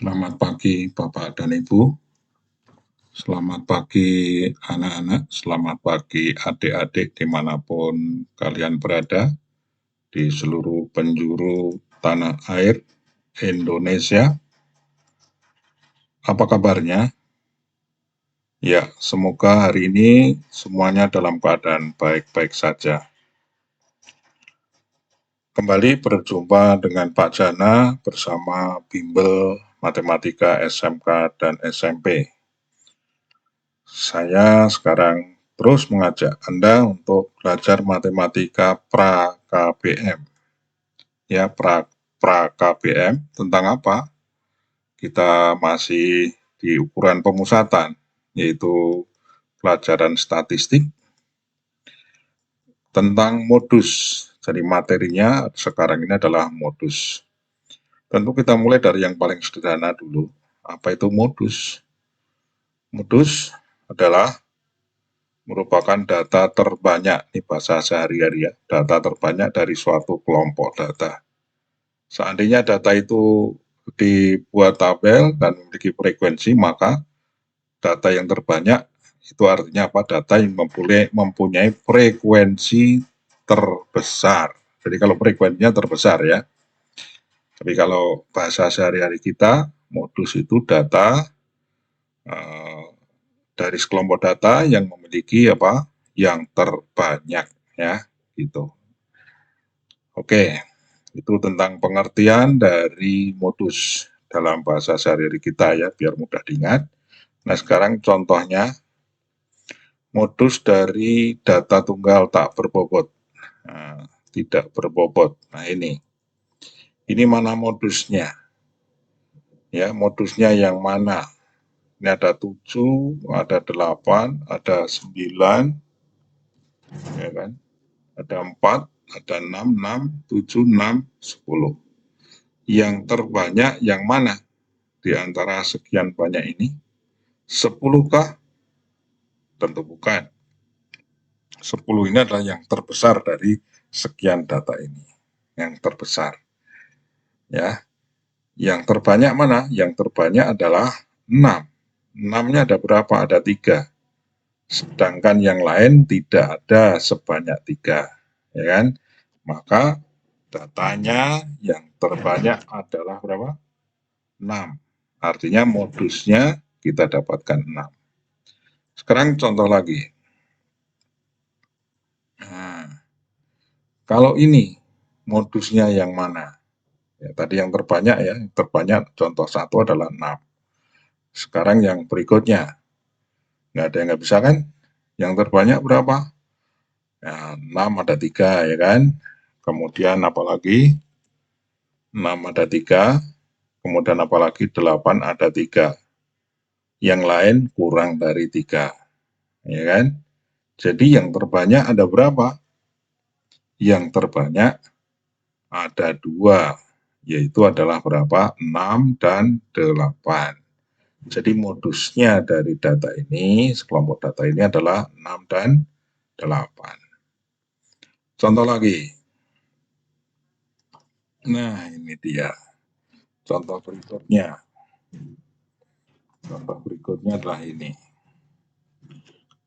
Selamat pagi Bapak dan Ibu, selamat pagi anak-anak, selamat pagi adik-adik dimanapun kalian berada di seluruh penjuru tanah air Indonesia. Apa kabarnya? Ya, semoga hari ini semuanya dalam keadaan baik-baik saja. Kembali berjumpa dengan Pak Jana bersama Bimbel Matematika SMK dan SMP. Saya sekarang terus mengajak Anda untuk belajar matematika pra-KBM. Ya, pra-KBM tentang apa? Kita masih di ukuran pemusatan, yaitu pelajaran statistik tentang modus. Jadi materinya sekarang ini adalah modus. Tentu kita mulai dari yang paling sederhana dulu. Apa itu modus? Modus adalah merupakan data terbanyak, ini bahasa sehari-hari ya, data terbanyak dari suatu kelompok data. Seandainya data itu dibuat tabel dan memiliki frekuensi, maka data yang terbanyak itu artinya apa? Data yang mempunyai frekuensi terbesar. Jadi kalau frekuensinya terbesar ya. Tapi kalau bahasa sehari-hari kita, modus itu data dari sekelompok data yang memiliki apa? Yang terbanyak ya, gitu. Oke, itu tentang pengertian dari modus dalam bahasa sehari-hari kita ya, biar mudah diingat. Nah, sekarang contohnya modus dari data tunggal tak berbobot. Nah, tidak berbobot. Nah, ini mana modusnya? Ya, modusnya yang mana? Ini ada 7, ada 8, ada 9, ya kan? Ada 4, ada 6, 7, 6, 10. Yang terbanyak yang mana di antara sekian banyak ini? 10 kah? Tentu bukan. 10 ini adalah yang terbesar dari sekian data ini. Yang terbesar. Ya. Yang terbanyak mana? Yang terbanyak adalah 6. 6-nya ada berapa? Ada 3. Sedangkan yang lain tidak ada sebanyak 3. Ya kan? Maka datanya yang terbanyak adalah berapa? 6. Artinya modusnya kita dapatkan 6. Sekarang contoh lagi. Nah, kalau ini modusnya yang mana? Ya, tadi yang terbanyak ya, yang terbanyak contoh 1 adalah 6. Sekarang yang berikutnya. Nggak ada yang nggak bisa kan? Yang terbanyak berapa? Ya, 6 ada 3 ya kan? Kemudian apalagi? 6 ada 3. Kemudian apalagi 8 ada 3. Yang lain kurang dari 3. Ya kan? Jadi yang terbanyak ada berapa? Yang terbanyak ada 2, yaitu adalah berapa? 6 dan 8. Jadi modusnya dari data ini, sekelompok data ini adalah 6 dan 8. Contoh lagi. Nah, ini dia. Contoh berikutnya. Contoh berikutnya adalah ini.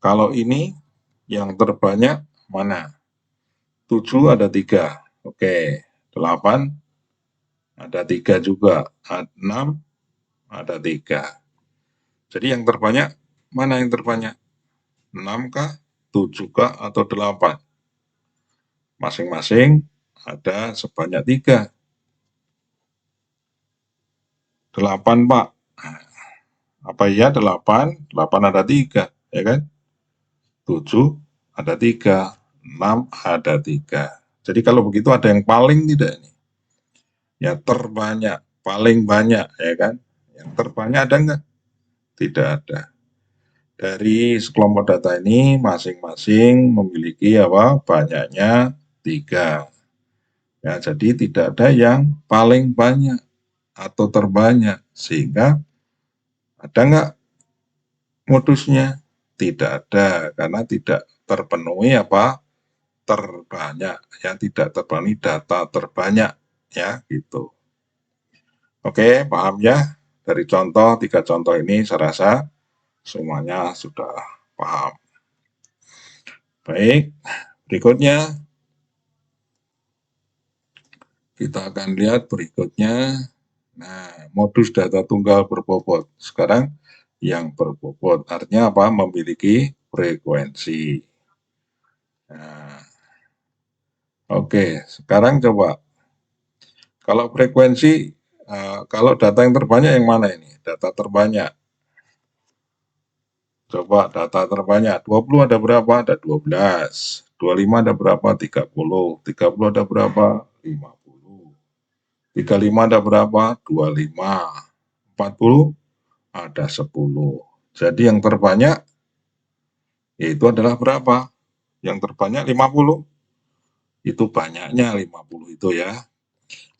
Kalau ini yang terbanyak mana? 7 ada 3. Oke, 8 ada 3 juga. 6 ada 3. Jadi yang terbanyak, mana yang terbanyak? 6 kah, 7 kah, atau 8? Masing-masing ada sebanyak 3. 8, Pak. Apa iya 8? 8 ada 3, ya kan? 7 ada 3, 6 ada 3. Jadi kalau begitu ada yang paling tidak nih? Ya terbanyak, paling banyak, ya kan? Yang terbanyak ada enggak? Tidak ada. Dari sekelompok data ini masing-masing memiliki apa? Banyaknya 3. Ya, jadi tidak ada yang paling banyak atau terbanyak, sehingga ada enggak modusnya? Tidak ada, karena tidak terpenuhi apa? Terbanyak, yang tidak terpenuhi data terbanyak, ya gitu. Oke, paham ya? dari contoh, 3 contoh ini saya rasa semuanya sudah paham. Baik, berikutnya kita akan lihat berikutnya. Nah, modus data tunggal berbobot. Sekarang yang berbobot artinya apa? Memiliki frekuensi. Nah, oke, sekarang coba kalau frekuensi, kalau data yang terbanyak yang mana ini? Data terbanyak. Coba data terbanyak, 20 ada berapa? Ada 12. 25 ada berapa? 30. 30 ada berapa? 50. 35 ada berapa? 25. 40 ada 10. Jadi yang terbanyak yaitu adalah berapa? Yang terbanyak 50. Itu banyaknya 50 itu ya.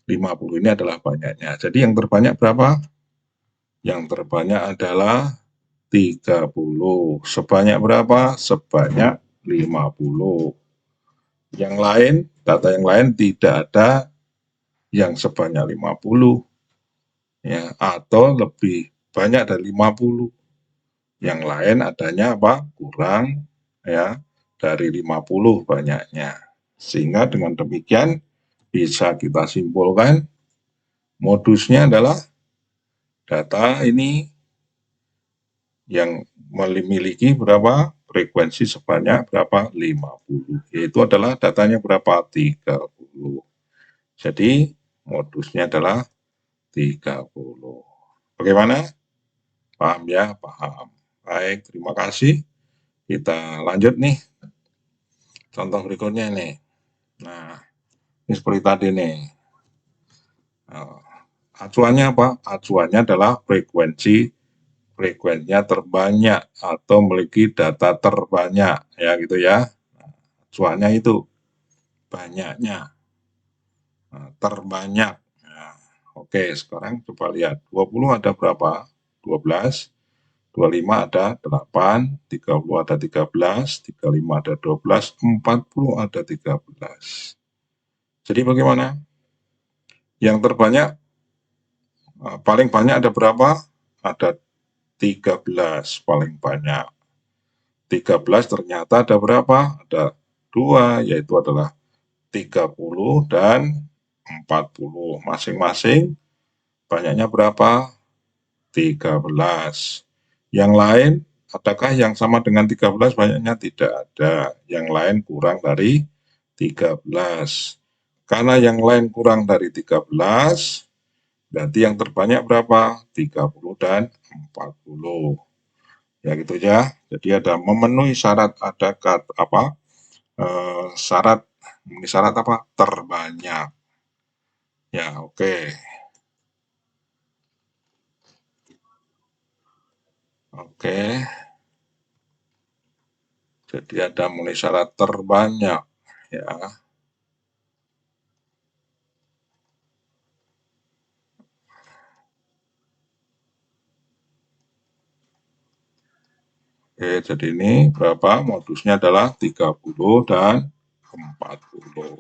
50 ini adalah banyaknya. Jadi yang terbanyak berapa? Yang terbanyak adalah 30. Sebanyak berapa? Sebanyak 50. Yang lain, data yang lain tidak ada yang sebanyak 50 ya, atau lebih banyak dari 50. Yang lain adanya apa? Kurang ya dari 50 banyaknya. Sehingga dengan demikian bisa kita simpulkan modusnya adalah data ini yang memiliki berapa frekuensi sebanyak berapa 50, yaitu adalah datanya berapa 30. Jadi modusnya adalah 30. Bagaimana? Paham ya? Paham. Baik, terima kasih. Kita lanjut nih. Contoh berikutnya nih. Nah, ini seperti tadi nih. Acuannya apa? Acuannya adalah frekuensinya terbanyak atau memiliki data terbanyak ya gitu ya. Acuannya itu banyaknya, terbanyak. Nah, oke, sekarang coba lihat 20 ada berapa? 12. 25 ada 8, 30 ada 13, 35 ada 12, 40 ada 13. Jadi bagaimana? Yang terbanyak, paling banyak ada berapa? Ada 13 paling banyak. 13 ternyata ada berapa? Ada 2, yaitu adalah 30 dan 40. Masing-masing banyaknya berapa? 13. Yang lain, adakah yang sama dengan 13 banyaknya? Tidak ada. Yang lain kurang dari 13. Karena yang lain kurang dari 13, berarti yang terbanyak berapa? 30 dan 40. Ya gitu ya. Jadi ada memenuhi syarat ada apa? Syarat memenuhi syarat apa? Terbanyak. Ya, oke. Oke. Jadi ada memenuhi syarat terbanyak ya. Oke, jadi ini berapa? Modusnya adalah 30 dan 40.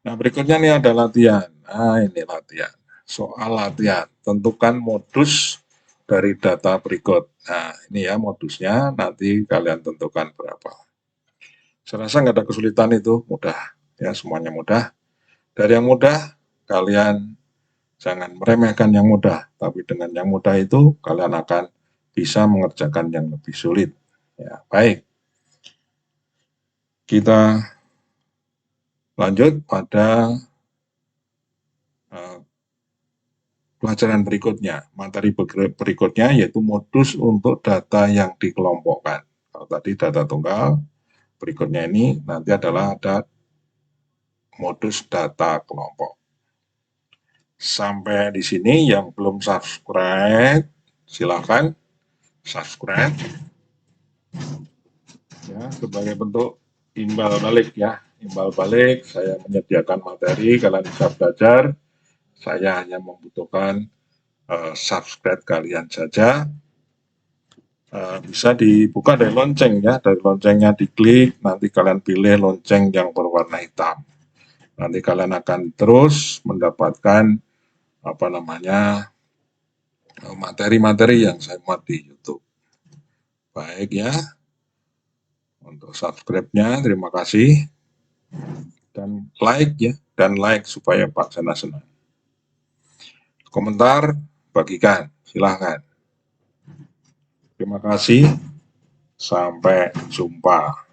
Nah, berikutnya nih ada latihan. Nah, ini latihan. Soal latihan. Tentukan modus dari data berikut. Nah, ini ya modusnya. Nanti kalian tentukan berapa. Saya rasa nggak ada kesulitan itu. Mudah. Ya, semuanya mudah. Dari yang mudah, kalian jangan meremehkan yang mudah. Tapi dengan yang mudah itu, kalian akan bisa mengerjakan yang lebih sulit. Ya, baik. Kita lanjut pada pelajaran berikutnya. Materi berikutnya yaitu modus untuk data yang dikelompokkan. Kalau tadi data tunggal, berikutnya ini nanti adalah ada modus data kelompok. Sampai di sini yang belum subscribe, silakan subscribe. Ya, sebagai bentuk imbal balik ya. Imbal balik, saya menyediakan materi, kalian bisa belajar. Saya hanya membutuhkan subscribe kalian saja. Bisa dibuka dari lonceng ya, dari loncengnya diklik, nanti kalian pilih lonceng yang berwarna hitam. Nanti kalian akan terus mendapatkan apa namanya materi-materi yang saya muat di YouTube. Baik ya, untuk subscribe-nya terima kasih, dan like ya, dan like supaya Pak Sena senang. Komentar, bagikan, silahkan. Terima kasih, sampai jumpa.